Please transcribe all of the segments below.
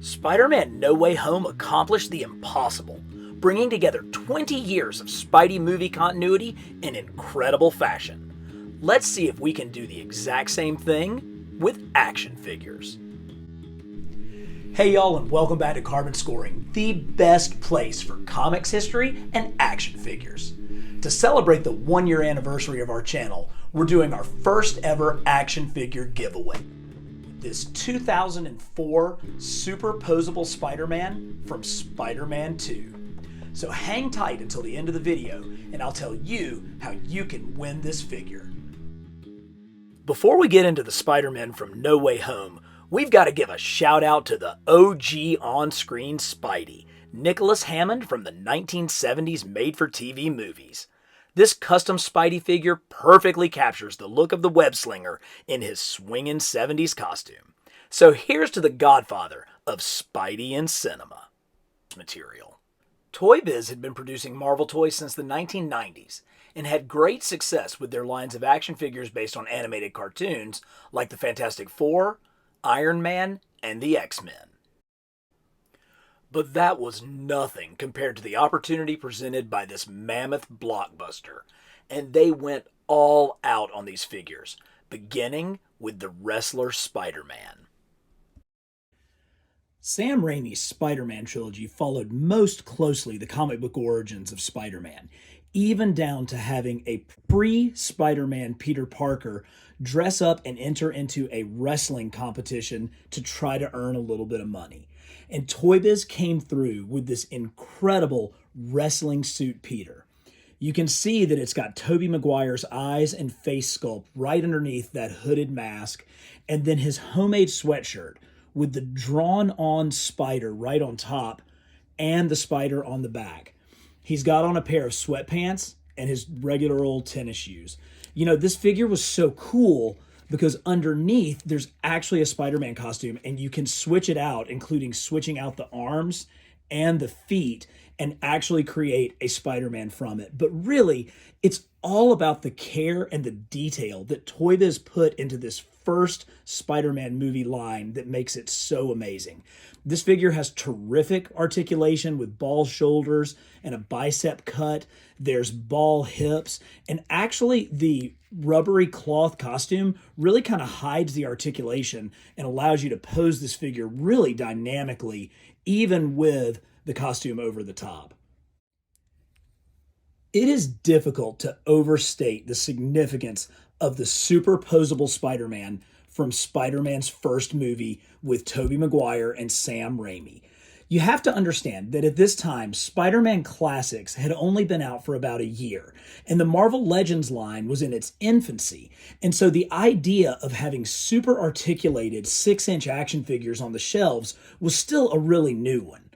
Spider-Man No Way Home accomplished the impossible, bringing together 20 years of Spidey movie continuity in incredible fashion. Let's see if we can do the exact same thing with action figures. Hey y'all, and welcome back to Carbon Scoring, the best place for comics history and action figures. To celebrate the 1-year anniversary of our channel, we're doing our first ever action figure giveaway. This 2004 Super Posable Spider-Man from Spider-Man 2. So hang tight until the end of the video and I'll tell you how you can win this figure. Before we get into the Spider-Man from No Way Home, we've got to give a shout out to the OG on-screen Spidey, Nicholas Hammond from the 1970s made-for-TV movies. This custom Spidey figure perfectly captures the look of the web-slinger in his swingin' 70s costume. So here's to the godfather of Spidey in cinema material. Toy Biz had been producing Marvel toys since the 1990s and had great success with their lines of action figures based on animated cartoons like the Fantastic Four, Iron Man, and the X-Men. But that was nothing compared to the opportunity presented by this mammoth blockbuster, and they went all out on these figures, beginning with the wrestler Spider-Man. Sam Raimi's Spider-Man trilogy followed most closely the comic book origins of Spider-Man, even down to having a pre-Spider-Man Peter Parker dress up and enter into a wrestling competition to try to earn a little bit of money. And Toy Biz came through with this incredible wrestling suit Peter. You can see that it's got Tobey Maguire's eyes and face sculpt right underneath that hooded mask, and then his homemade sweatshirt with the drawn-on spider right on top and the spider on the back. He's got on a pair of sweatpants and his regular old tennis shoes. You know, this figure was so cool because underneath there's actually a Spider-Man costume and you can switch it out, including switching out the arms and the feet, and actually create a Spider-Man from it. But really, it's all about the care and the detail that Toy Biz put into this first Spider-Man movie line that makes it so amazing. This figure has terrific articulation with ball shoulders and a bicep cut. There's ball hips, and actually the rubbery cloth costume really kind of hides the articulation and allows you to pose this figure really dynamically, even with the costume over the top. It is difficult to overstate the significance of the super posable Spider-Man from Spider-Man's first movie with Tobey Maguire and Sam Raimi. You have to understand that at this time, Spider-Man Classics had only been out for about a year, and the Marvel Legends line was in its infancy. And so the idea of having super articulated 6-inch action figures on the shelves was still a really new one.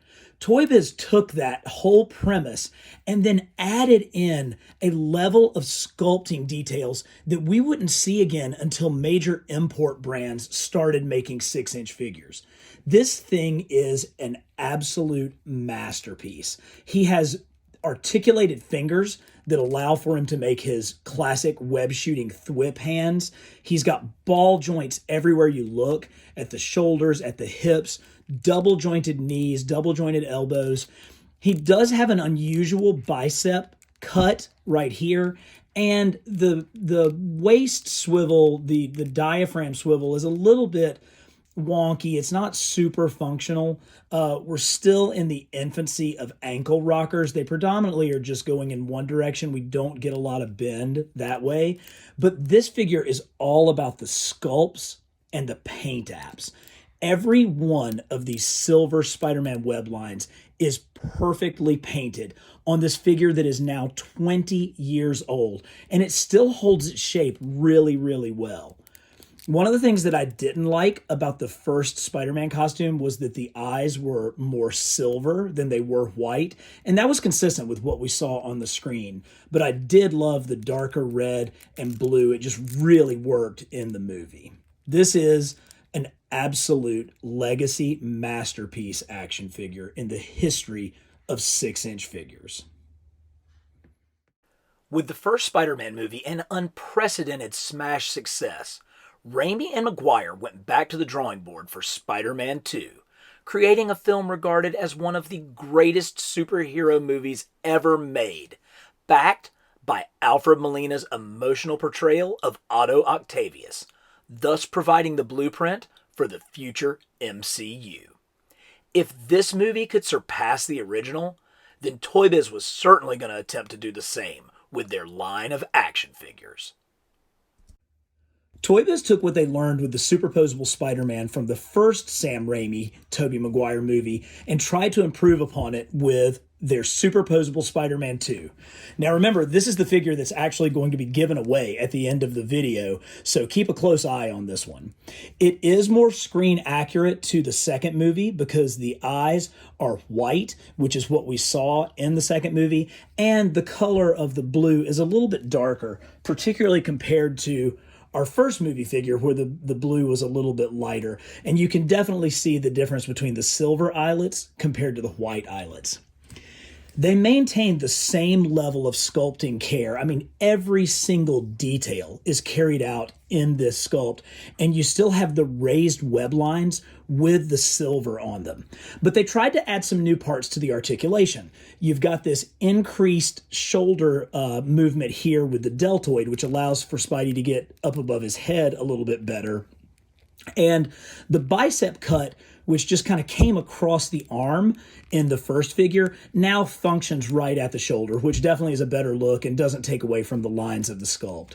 Toy Biz took that whole premise and then added in a level of sculpting details that we wouldn't see again until major import brands started making 6-inch figures. This thing is an absolute masterpiece. He has articulated fingers that allow for him to make his classic web shooting thwip hands. He's got ball joints everywhere you look, at the shoulders, at the hips, double jointed knees, double jointed elbows. He does have an unusual bicep cut right here, and the waist swivel, the diaphragm swivel is a little bit wonky. It's not super functional. We're still in the infancy of ankle rockers. They predominantly are just going in one direction. We don't get a lot of bend that way. But this figure is all about the sculpts and the paint apps. Every one of these silver Spider-Man web lines is perfectly painted on this figure that is now 20 years old, and it still holds its shape really, really well. One of the things that I didn't like about the first Spider-Man costume was that the eyes were more silver than they were white, and that was consistent with what we saw on the screen. But I did love the darker red and blue. It just really worked in the movie. This is an absolute legacy masterpiece action figure in the history of 6-inch figures. With the first Spider-Man movie an unprecedented smash success, Raimi and Maguire went back to the drawing board for Spider-Man 2, creating a film regarded as one of the greatest superhero movies ever made, backed by Alfred Molina's emotional portrayal of Otto Octavius, thus providing the blueprint for the future MCU. If this movie could surpass the original, then Toy Biz was certainly going to attempt to do the same with their line of action figures. Toy Biz took what they learned with the superposable Spider-Man from the first Sam Raimi, Tobey Maguire movie and tried to improve upon it with their superposable Spider-Man 2. Now remember, this is the figure that's actually going to be given away at the end of the video, so keep a close eye on this one. It is more screen accurate to the second movie because the eyes are white, which is what we saw in the second movie, and the color of the blue is a little bit darker, particularly compared to our first movie figure where the blue was a little bit lighter. And you can definitely see the difference between the silver eyelets compared to the white eyelets. They maintained the same level of sculpting care. I mean, every single detail is carried out in this sculpt, and you still have the raised web lines with the silver on them. But they tried to add some new parts to the articulation. You've got this increased shoulder movement here with the deltoid, which allows for Spidey to get up above his head a little bit better. And the bicep cut, which just kind of came across the arm in the first figure, now functions right at the shoulder, which definitely is a better look and doesn't take away from the lines of the sculpt.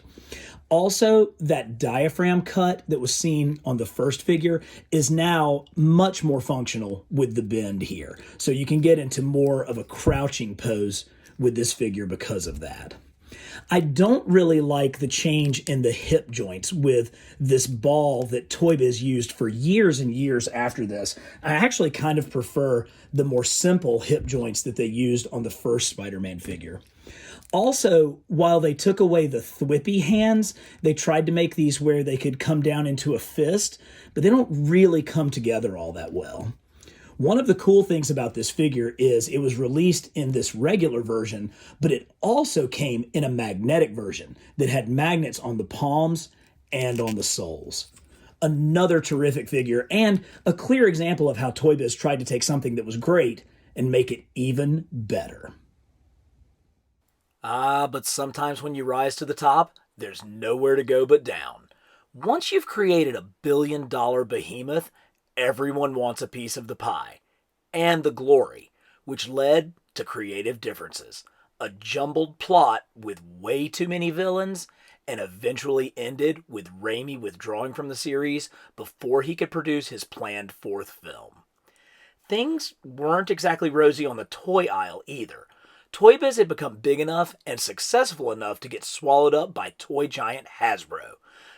Also, that diaphragm cut that was seen on the first figure is now much more functional with the bend here. So you can get into more of a crouching pose with this figure because of that. I don't really like the change in the hip joints with this ball that Toy Biz used for years and years after this. I actually kind of prefer the more simple hip joints that they used on the first Spider-Man figure. Also, while they took away the thwippy hands, they tried to make these where they could come down into a fist, but they don't really come together all that well. One of the cool things about this figure is it was released in this regular version, but it also came in a magnetic version that had magnets on the palms and on the soles. Another terrific figure and a clear example of how Toy Biz tried to take something that was great and make it even better. But sometimes when you rise to the top, there's nowhere to go but down. Once you've created a billion-dollar behemoth, everyone wants a piece of the pie. And the glory, which led to creative differences. A jumbled plot with way too many villains, and eventually ended with Raimi withdrawing from the series before he could produce his planned fourth film. Things weren't exactly rosy on the toy aisle either. Toy Biz had become big enough and successful enough to get swallowed up by toy giant Hasbro,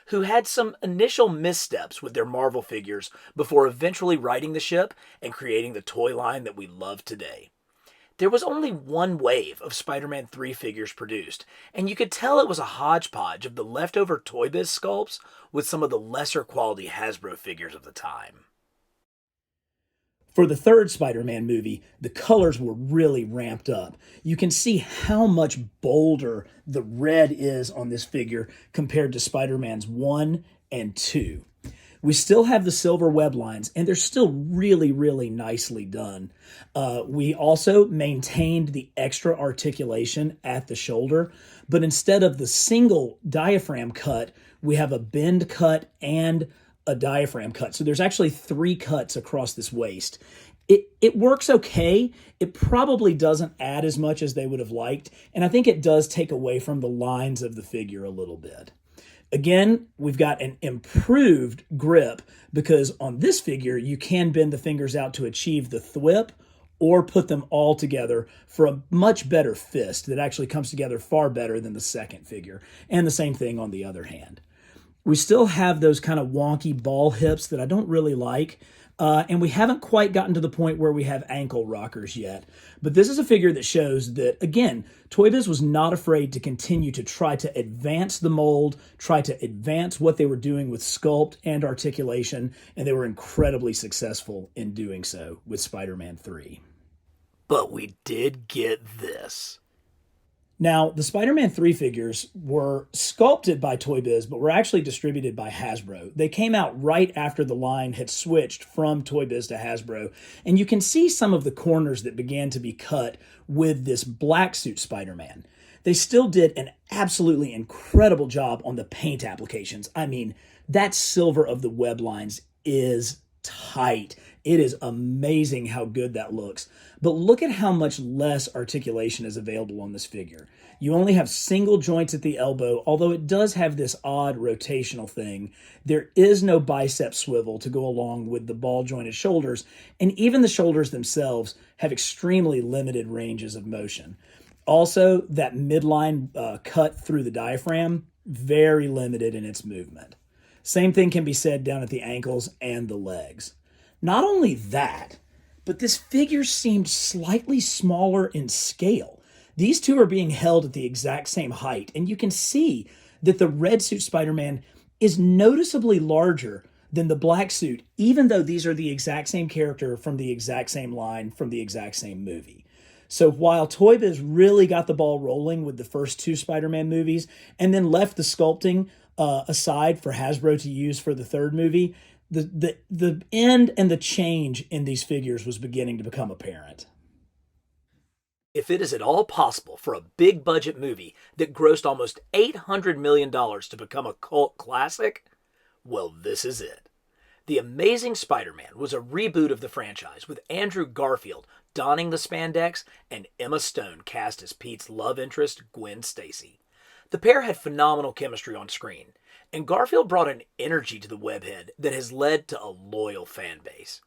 who had some initial missteps with their Marvel figures before eventually righting the ship and creating the toy line that we love today. There was only one wave of Spider-Man 3 figures produced, and you could tell it was a hodgepodge of the leftover Toy Biz sculpts with some of the lesser quality Hasbro figures of the time. For the third Spider-Man movie, the colors were really ramped up. You can see how much bolder the red is on this figure compared to Spider-Man's 1 and 2. We still have the silver web lines, and they're still really, really nicely done. We also maintained the extra articulation at the shoulder, but instead of the single diaphragm cut, we have a bend cut and a diaphragm cut. So there's actually 3 cuts across this waist. It works okay. It probably doesn't add as much as they would have liked, and I think it does take away from the lines of the figure a little bit. Again, we've got an improved grip because on this figure, you can bend the fingers out to achieve the thwip or put them all together for a much better fist that actually comes together far better than the second figure. And the same thing on the other hand. We still have those kind of wonky ball hips that I don't really like. And we haven't quite gotten to the point where we have ankle rockers yet. But this is a figure that shows that, again, Toy Biz was not afraid to continue to try to advance the mold, try to advance what they were doing with sculpt and articulation, and they were incredibly successful in doing so with Spider-Man 3. But we did get this. Now, the Spider-Man 3 figures were sculpted by Toy Biz, but were actually distributed by Hasbro. They came out right after the line had switched from Toy Biz to Hasbro, and you can see some of the corners that began to be cut with this black suit Spider-Man. They still did an absolutely incredible job on the paint applications. I mean, that silver of the web lines is tight. It is amazing how good that looks. But look at how much less articulation is available on this figure. You only have single joints at the elbow, although it does have this odd rotational thing. There is no bicep swivel to go along with the ball jointed shoulders, and even the shoulders themselves have extremely limited ranges of motion. Also, that midline cut through the diaphragm, very limited in its movement. Same thing can be said down at the ankles and the legs. Not only that, but this figure seemed slightly smaller in scale. These two are being held at the exact same height, and you can see that the red suit Spider-Man is noticeably larger than the black suit, even though these are the exact same character from the exact same line from the exact same movie. So while Toy Biz really got the ball rolling with the first two Spider-Man movies and then left the sculpting aside for Hasbro to use for the third movie, the end and the change in these figures was beginning to become apparent. If it is at all possible for a big budget movie that grossed almost $800 million to become a cult classic, well, this is it. The Amazing Spider-Man was a reboot of the franchise with Andrew Garfield donning the spandex and Emma Stone cast as Pete's love interest, Gwen Stacy. The pair had phenomenal chemistry on screen, and Garfield brought an energy to the webhead that has led to a loyal fan base.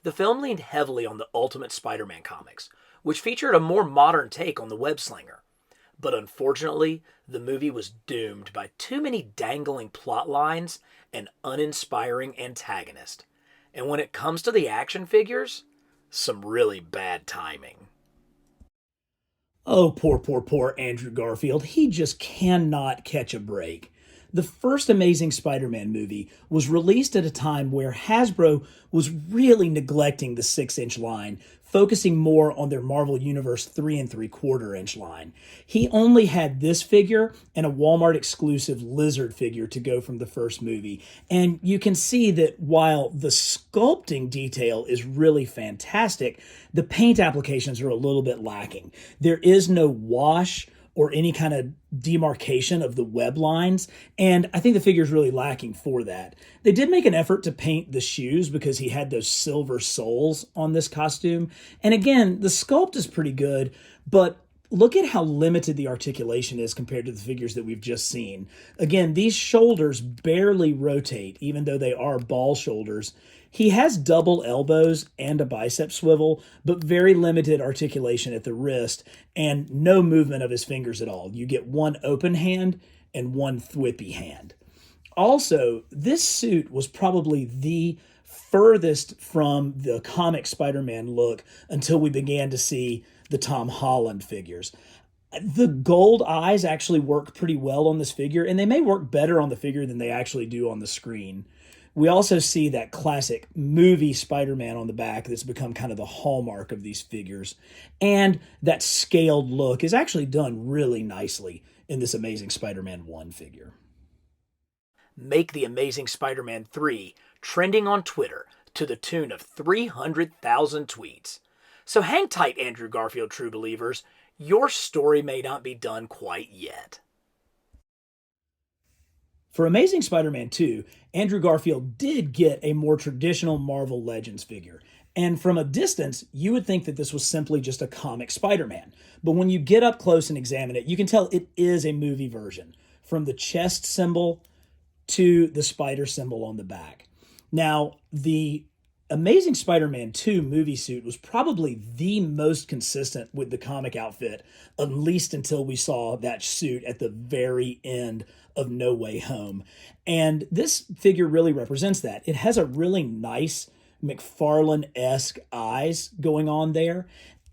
The film leaned heavily on the Ultimate Spider-Man comics, which featured a more modern take on the web-slinger. But unfortunately, the movie was doomed by too many dangling plot lines and uninspiring antagonist. And when it comes to the action figures, some really bad timing. Oh, poor Andrew Garfield. He just cannot catch a break. The first Amazing Spider-Man movie was released at a time where Hasbro was really neglecting the 6-inch line, focusing more on their Marvel Universe 3 3/4-inch line. He only had this figure and a Walmart exclusive Lizard figure to go from the first movie. And you can see that while the sculpting detail is really fantastic, the paint applications are a little bit lacking. There is no wash or any kind of demarcation of the web lines, and I think the figure is really lacking for that. They did make an effort to paint the shoes because he had those silver soles on this costume, and again, the sculpt is pretty good, but look at how limited the articulation is compared to the figures that we've just seen. Again, these shoulders barely rotate, even though they are ball shoulders. He has double elbows and a bicep swivel, but very limited articulation at the wrist and no movement of his fingers at all. You get one open hand and one thwippy hand. Also, this suit was probably the furthest from the comic Spider-Man look until we began to see the Tom Holland figures. The gold eyes actually work pretty well on this figure, and they may work better on the figure than they actually do on the screen. We also see that classic movie Spider-Man on the back that's become kind of the hallmark of these figures. And that scaled look is actually done really nicely in this Amazing Spider-Man 1 figure. Make the Amazing Spider-Man 3 trending on Twitter to the tune of 300,000 tweets. So hang tight, Andrew Garfield true believers. Your story may not be done quite yet. For Amazing Spider-Man 2, Andrew Garfield did get a more traditional Marvel Legends figure. And from a distance, you would think that this was simply just a comic Spider-Man. But when you get up close and examine it, you can tell it is a movie version, from the chest symbol to the spider symbol on the back. Now, the Amazing Spider-Man 2 movie suit was probably the most consistent with the comic outfit, at least until we saw that suit at the very end of No Way Home. And this figure really represents that. It has a really nice McFarlane-esque eyes going on there.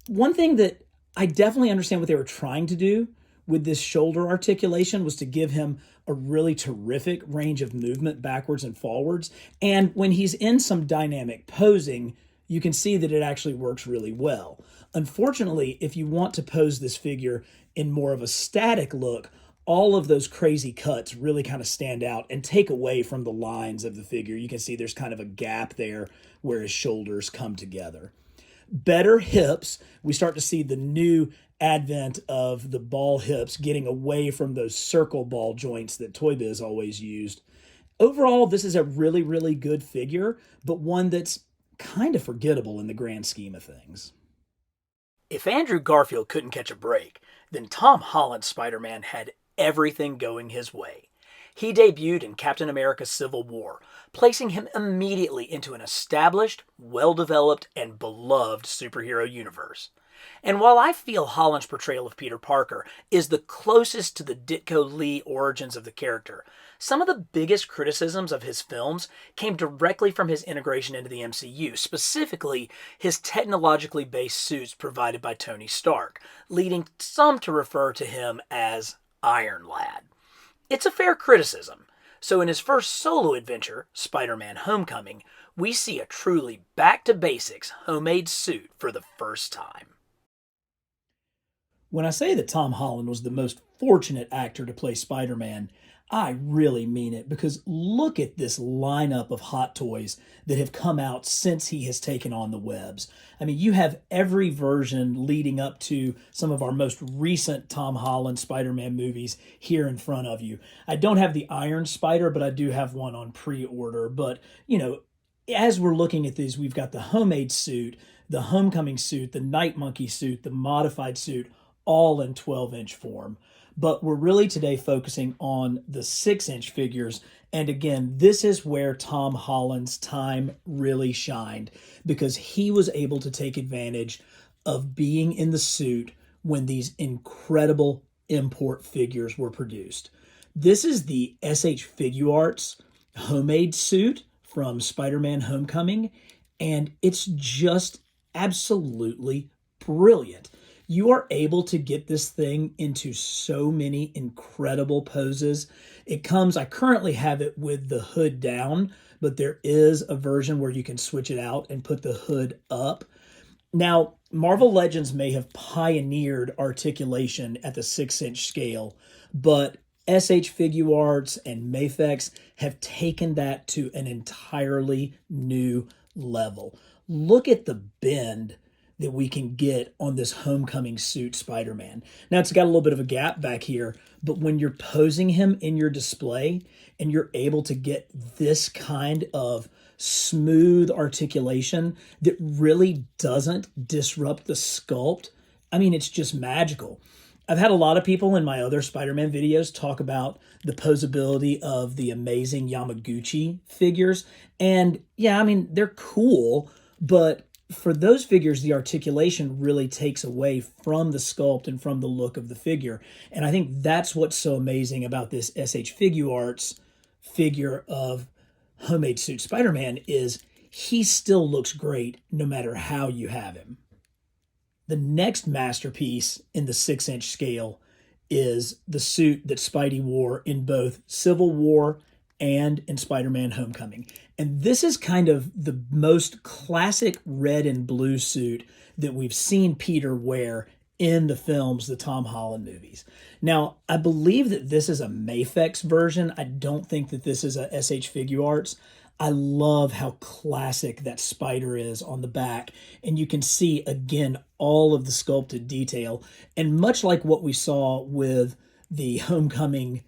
One thing that I definitely understand what they were trying to do with this shoulder articulation was to give him a really terrific range of movement backwards and forwards. And when he's in some dynamic posing, you can see that it actually works really well. Unfortunately, if you want to pose this figure in more of a static look, all of those crazy cuts really kind of stand out and take away from the lines of the figure. You can see there's kind of a gap there where his shoulders come together. Better hips, we start to see the new advent of the ball hips getting away from those circle ball joints that Toy Biz always used. Overall, this is a really, really good figure, but one that's kind of forgettable in the grand scheme of things. If Andrew Garfield couldn't catch a break, then Tom Holland's Spider-Man had everything going his way. He debuted in Captain America Civil War, placing him immediately into an established, well-developed, and beloved superhero universe. And while I feel Holland's portrayal of Peter Parker is the closest to the Ditko Lee origins of the character, some of the biggest criticisms of his films came directly from his integration into the MCU, specifically his technologically based suits provided by Tony Stark, leading some to refer to him as Iron Lad. It's a fair criticism. So in his first solo adventure, Spider-Man Homecoming, we see a truly back-to-basics homemade suit for the first time. When I say that Tom Holland was the most fortunate actor to play Spider-Man, I really mean it, because look at this lineup of hot toys that have come out since he has taken on the webs. I mean, you have every version leading up to some of our most recent Tom Holland Spider-Man movies here in front of you. I don't have the Iron Spider, but I do have one on pre-order. But, as we're looking at these, we've got the homemade suit, the Homecoming suit, the Night Monkey suit, the modified suit, all in 12-inch form. But we're really today focusing on the 6-inch figures. And again, this is where Tom Holland's time really shined, because he was able to take advantage of being in the suit when these incredible import figures were produced. This is the SH Figuarts homemade suit from Spider-Man Homecoming, and it's just absolutely brilliant. You are able to get this thing into so many incredible poses. I currently have it with the hood down, but there is a version where you can switch it out and put the hood up. Now, Marvel Legends may have pioneered articulation at the 6-inch scale, but SH Figuarts and Mafex have taken that to an entirely new level. Look at the bend that we can get on this Homecoming suit Spider-Man. Now, it's got a little bit of a gap back here, but when you're posing him in your display and you're able to get this kind of smooth articulation that really doesn't disrupt the sculpt, I mean, it's just magical. I've had a lot of people in my other Spider-Man videos talk about the posability of the amazing Yamaguchi figures. And yeah, I mean, they're cool, but for those figures, the articulation really takes away from the sculpt and from the look of the figure. And I think that's what's so amazing about this SH Figuarts figure of homemade suit Spider-Man is he still looks great no matter how you have him. The next masterpiece in the 6-inch scale is the suit that Spidey wore in both Civil War and in Spider-Man Homecoming. And this is kind of the most classic red and blue suit that we've seen Peter wear in the films, the Tom Holland movies. Now, I believe that this is a Mafex version. I don't think that this is a SH Figuarts. I love how classic that spider is on the back. And you can see, again, all of the sculpted detail. And much like what we saw with the Homecoming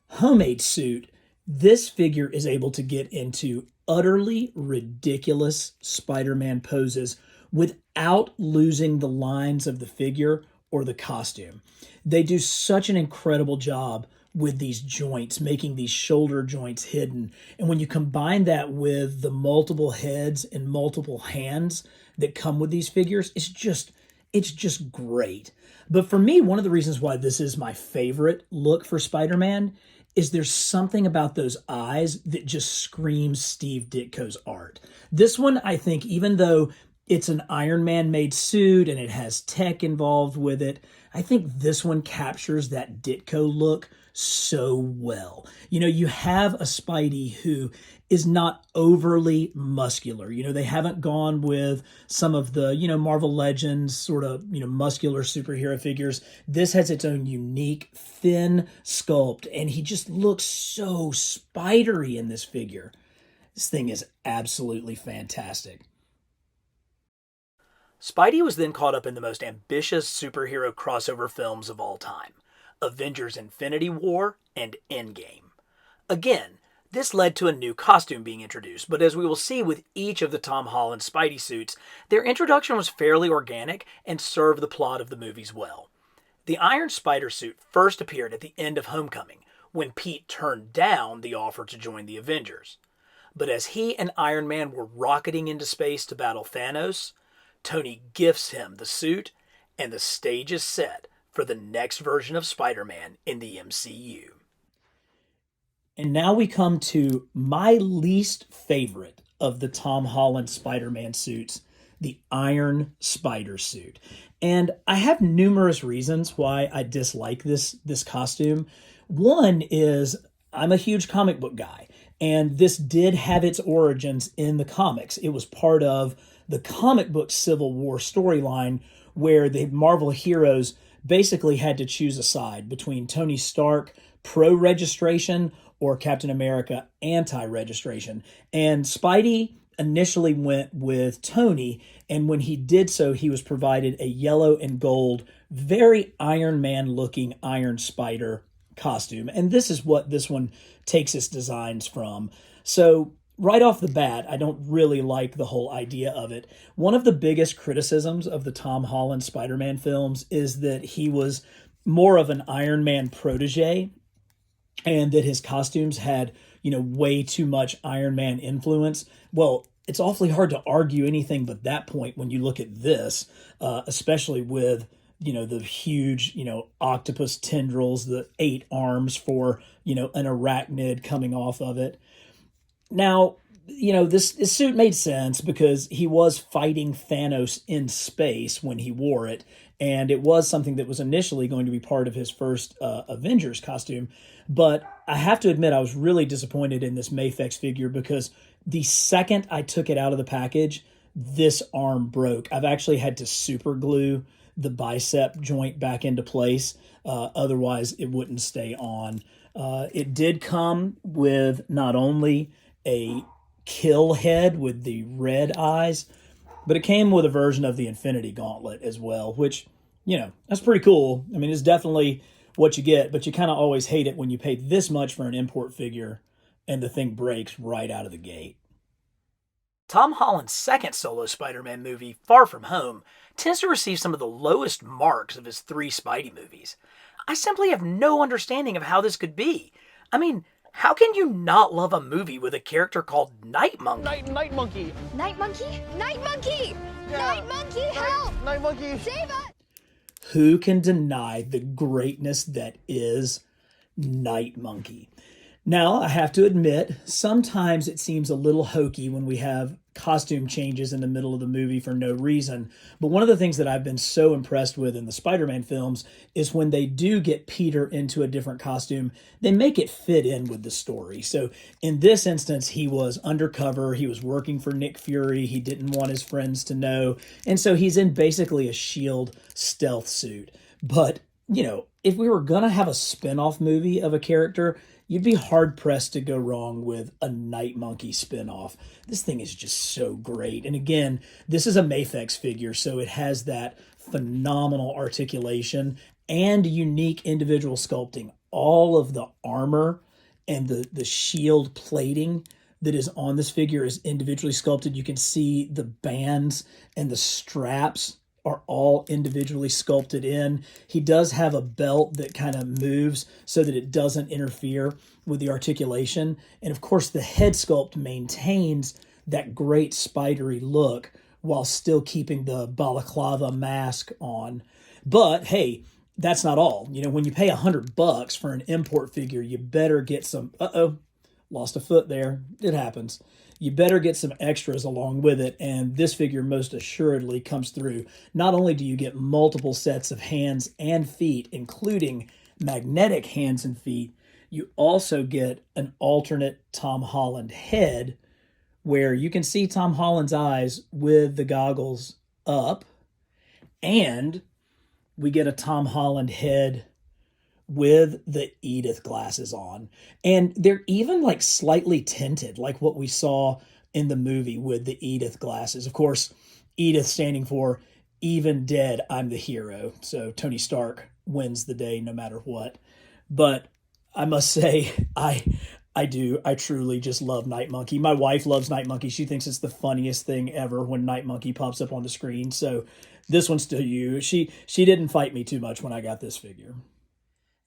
homemade suit, this figure is able to get into utterly ridiculous Spider-Man poses without losing the lines of the figure or the costume. They do such an incredible job with these joints, making these shoulder joints hidden. And when you combine that with the multiple heads and multiple hands that come with these figures, it's just great. But for me, one of the reasons why this is my favorite look for Spider-Man is there's something about those eyes that just screams Steve Ditko's art. This one, I think, even though it's an Iron Man made suit and it has tech involved with it, I think this one captures that Ditko look so well. You have a Spidey who is not overly muscular. They haven't gone with some of the, Marvel Legends sort of, muscular superhero figures. This has its own unique, thin sculpt, and he just looks so spidery in this figure. This thing is absolutely fantastic. Spidey was then caught up in the most ambitious superhero crossover films of all time, Avengers Infinity War and Endgame. Again, this led to a new costume being introduced, but as we will see with each of the Tom Holland Spidey suits, their introduction was fairly organic and served the plot of the movies well. The Iron Spider suit first appeared at the end of Homecoming, when Pete turned down the offer to join the Avengers. But as he and Iron Man were rocketing into space to battle Thanos, Tony gifts him the suit, and the stage is set for the next version of Spider-Man in the MCU. And now we come to my least favorite of the Tom Holland Spider-Man suits, the Iron Spider suit. And I have numerous reasons why I dislike this costume. One is I'm a huge comic book guy, and this did have its origins in the comics. It was part of the comic book Civil War storyline where the Marvel heroes basically had to choose a side between Tony Stark pro-registration or Captain America anti-registration. And Spidey initially went with Tony, and when he did so, he was provided a yellow and gold, very Iron Man-looking Iron Spider costume. And this is what this one takes its designs from. So right off the bat, I don't really like the whole idea of it. One of the biggest criticisms of the Tom Holland Spider-Man films is that he was more of an Iron Man protege, and that his costumes had, way too much Iron Man influence. Well, it's awfully hard to argue anything but that point when you look at this, especially with, the huge, octopus tendrils, the 8 arms for, an arachnid coming off of it. Now, this suit made sense because he was fighting Thanos in space when he wore it, and it was something that was initially going to be part of his first Avengers costume. But I have to admit, I was really disappointed in this Mafex figure because the second I took it out of the package, this arm broke. I've actually had to super glue the bicep joint back into place. Otherwise, it wouldn't stay on. It did come with not only a kill head with the red eyes, but it came with a version of the Infinity Gauntlet as well, which, that's pretty cool. I mean, it's definitely what you get, but you kind of always hate it when you pay this much for an import figure and the thing breaks right out of the gate. Tom Holland's second solo Spider-Man movie, Far From Home, tends to receive some of the lowest marks of his 3 Spidey movies. I simply have no understanding of how this could be. I mean, how can you not love a movie with a character called Night Monkey? Night Monkey! Night Monkey? Night Monkey! Yeah. Night Monkey, help! Night Monkey! Save us! Who can deny the greatness that is Night Monkey? Now, I have to admit, sometimes it seems a little hokey when we have costume changes in the middle of the movie for no reason. But one of the things that I've been so impressed with in the Spider-Man films is when they do get Peter into a different costume, they make it fit in with the story. So in this instance, he was undercover. He was working for Nick Fury. He didn't want his friends to know. And so he's in basically a SHIELD stealth suit. But, if we were going to have a spin-off movie of a character, you'd be hard-pressed to go wrong with a Night Monkey spinoff. This thing is just so great. And again, this is a Mafex figure, so it has that phenomenal articulation and unique individual sculpting. All of the armor and the shield plating that is on this figure is individually sculpted. You can see the bands and the straps are all individually sculpted in. He does have a belt that kind of moves so that it doesn't interfere with the articulation. And of course, the head sculpt maintains that great spidery look while still keeping the balaclava mask on. But hey, that's not all. When you pay $100 for an import figure, you better get some, lost a foot there. It happens. You better get some extras along with it, and this figure most assuredly comes through. Not only do you get multiple sets of hands and feet, including magnetic hands and feet, You also get an alternate Tom Holland head where you can see Tom Holland's eyes with the goggles up, and we get a Tom Holland head with the Edith glasses on. And they're even like slightly tinted, like what we saw in the movie with the Edith glasses. Of course, Edith standing for even dead, I'm the hero. So Tony Stark wins the day no matter what. But I must say, I truly just love Night Monkey. My wife loves Night Monkey. She thinks it's the funniest thing ever when Night Monkey pops up on the screen. So this one's to you. She didn't fight me too much when I got this figure.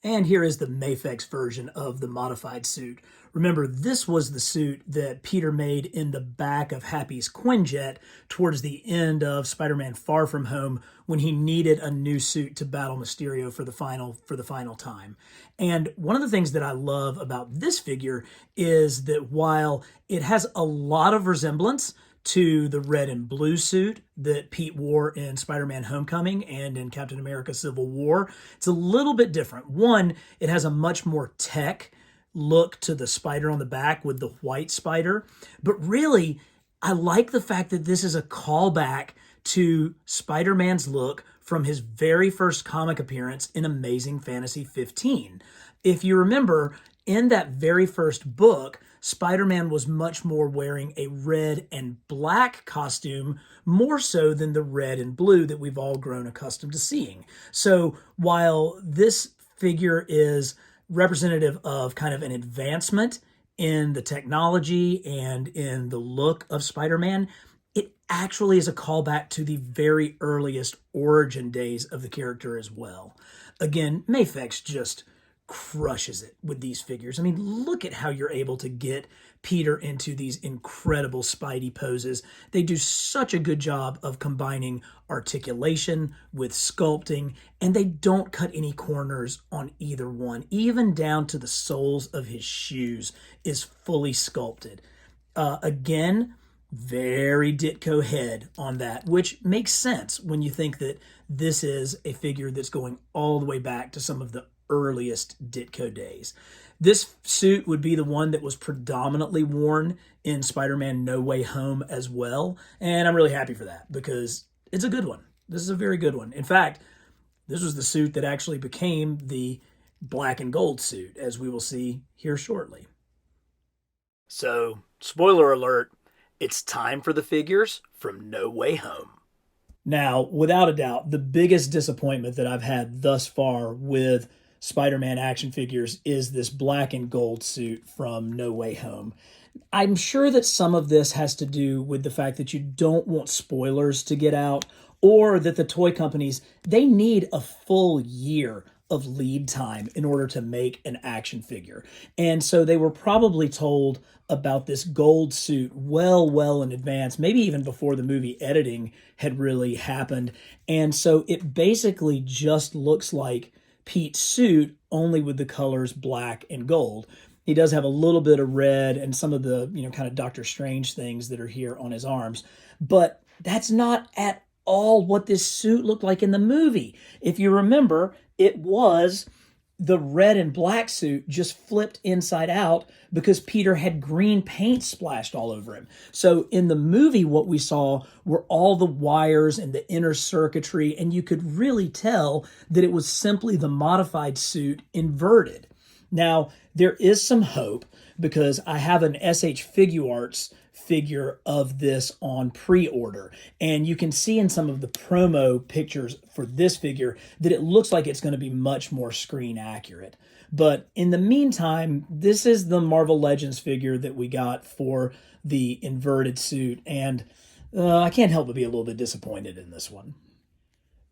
And here is the Mafex version of the modified suit. Remember, this was the suit that Peter made in the back of Happy's Quinjet towards the end of Spider-Man Far From Home when he needed a new suit to battle Mysterio for the final time. And one of the things that I love about this figure is that while it has a lot of resemblance to the red and blue suit that Pete wore in Spider-Man Homecoming and in Captain America Civil War, it's a little bit different. One, it has a much more tech look to the spider on the back with the white spider. But really, I like the fact that this is a callback to Spider-Man's look from his very first comic appearance in Amazing Fantasy 15. If you remember, in that very first book, Spider-Man was much more wearing a red and black costume, more so than the red and blue that we've all grown accustomed to seeing. So while this figure is representative of kind of an advancement in the technology and in the look of Spider-Man, it actually is a callback to the very earliest origin days of the character as well. Again, Mafex just crushes it with these figures. I mean, look at how you're able to get Peter into these incredible Spidey poses. They do such a good job of combining articulation with sculpting, and they don't cut any corners on either one. Even down to the soles of his shoes is fully sculpted. Again, very Ditko head on that, which makes sense when you think that this is a figure that's going all the way back to some of the earliest Ditko days. This suit would be the one that was predominantly worn in Spider-Man No Way Home as well, and I'm really happy for that because it's a good one. This is a very good one. In fact, this was the suit that actually became the black and gold suit, as we will see here shortly. So, spoiler alert, it's time for the figures from No Way Home. Now, without a doubt, the biggest disappointment that I've had thus far with Spider-Man action figures is this black and gold suit from No Way Home. I'm sure that some of this has to do with the fact that you don't want spoilers to get out, or that the toy companies, they need a full year of lead time in order to make an action figure. And so they were probably told about this gold suit well in advance, maybe even before the movie editing had really happened. And so it basically just looks like Pete's suit, only with the colors black and gold. He does have a little bit of red and some of the, kind of Doctor Strange things that are here on his arms. But that's not at all what this suit looked like in the movie. If you remember, it was the red and black suit just flipped inside out because Peter had green paint splashed all over him. So in the movie, what we saw were all the wires and the inner circuitry, and you could really tell that it was simply the modified suit inverted. Now, there is some hope because I have an SH Figuarts figure of this on pre-order, and you can see in some of the promo pictures for this figure that it looks like it's going to be much more screen accurate. But in the meantime, this is the Marvel Legends figure that we got for the inverted suit, and I can't help but be a little bit disappointed in this one.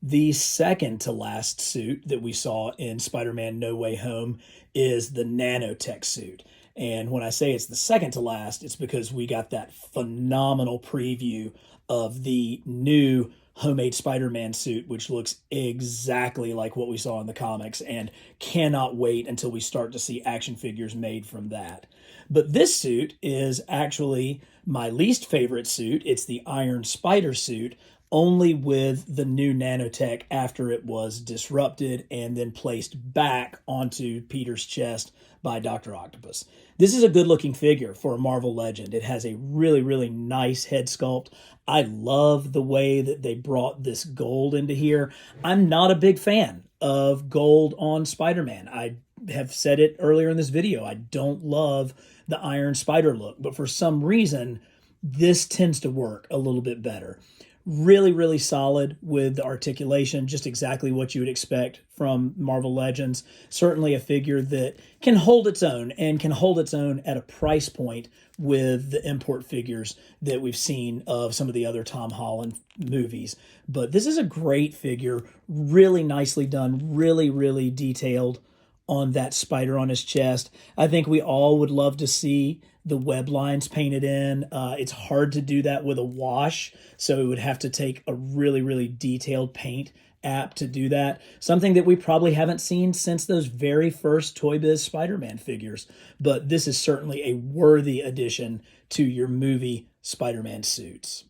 The second to last suit that we saw in Spider-Man No Way Home is the nanotech suit. And when I say it's the second to last, it's because we got that phenomenal preview of the new homemade Spider-Man suit, which looks exactly like what we saw in the comics, and cannot wait until we start to see action figures made from that. But this suit is actually my least favorite suit. It's the Iron Spider suit. only with the new nanotech after it was disrupted and then placed back onto Peter's chest by Dr. Octopus. This is a good looking figure for a Marvel Legend. It has a really, really nice head sculpt. I love the way that they brought this gold into here. I'm not a big fan of gold on Spider-Man. I have said it earlier in this video. I don't love the Iron Spider look, but for some reason, this tends to work a little bit better. Really, really solid with the articulation, just exactly what you would expect from Marvel Legends. Certainly a figure that can hold its own and can hold its own at a price point with the import figures that we've seen of some of the other Tom Holland movies. But this is a great figure, really nicely done, really, really detailed on that spider on his chest. I think we all would love to see the web lines painted in. It's hard to do that with a wash, so it would have to take a really, really detailed paint app to do that. Something that we probably haven't seen since those very first Toy Biz Spider-Man figures. But this is certainly a worthy addition to your movie Spider-Man suits.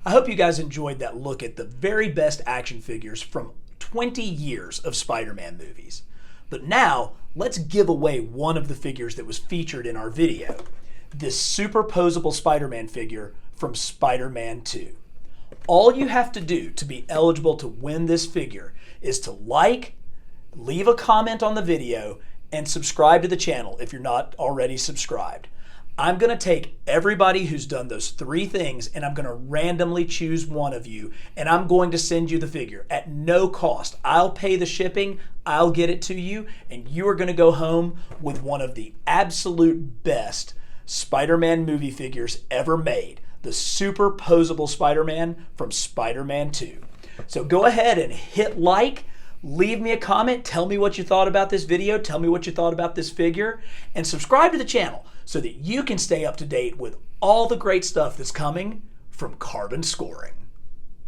I hope you guys enjoyed that look at the very best action figures from 20 years of Spider-Man movies. But now, let's give away one of the figures that was featured in our video. This super posable Spider-Man figure from Spider-Man 2. All you have to do to be eligible to win this figure is to like, leave a comment on the video, and subscribe to the channel if you're not already subscribed. I'm going to take everybody who's done those 3 things and I'm going to randomly choose one of you and I'm going to send you the figure at no cost. I'll pay the shipping, I'll get it to you, and you are going to go home with one of the absolute best Spider-Man movie figures ever made, the super posable Spider-Man from Spider-Man 2. So go ahead and hit like, leave me a comment, tell me what you thought about this video, tell me what you thought about this figure, and subscribe to the channel so that you can stay up to date with all the great stuff that's coming from Carbon Scoring.